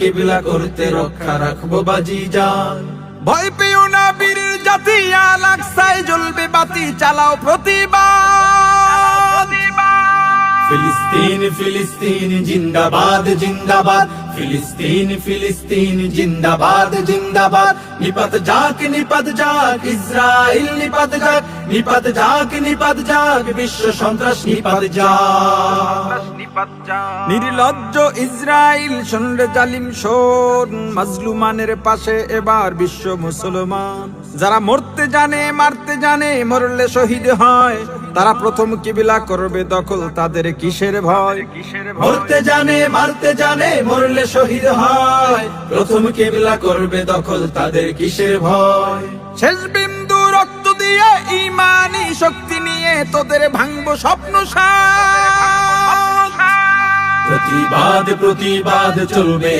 কিবলা করতে রক্ষা রাখবো বাজি জান। ভয় পেও না বীর জাতি, আল আকসায় জ্বলবে বাতি, চালাও প্রতিবাদ। ফিলিস্তিন ফিলিস্তিন জিন্দাবাদ জিন্দাবাদ, ফিলিস্তিন ফিলিস্তিন জিন্দাবাদ জিন্দাবাদ। নিপাত যাক ইসরাইল নিপাত যাক, নিপাত যাক বিশ্ব সন্ত্রাস নিপাত যাক। নির্লজ্জ ইসরাইল শোন রে জালিম শোন, মাজলুমানের পাশে এবার বিশ্ব মুসলমান। যারা মরতে জানে মারতে জানে, মরলে শহীদ হয়, তারা প্রথম কিবলা করবে দখল, তাদের কিসের ভয়? মরতে জানে মারতে জানে, মরলে শহীদ হয়, প্রথম কিবলা করবে দখল, তাদের কিসের ভয়? শেষ বিন্দু রক্ত দিয়ে ঈমানি শক্তি নিয়ে তোদের ভাঙবো স্বপ্ন সার। প্রতিবাদ প্রতিবাদ চলবে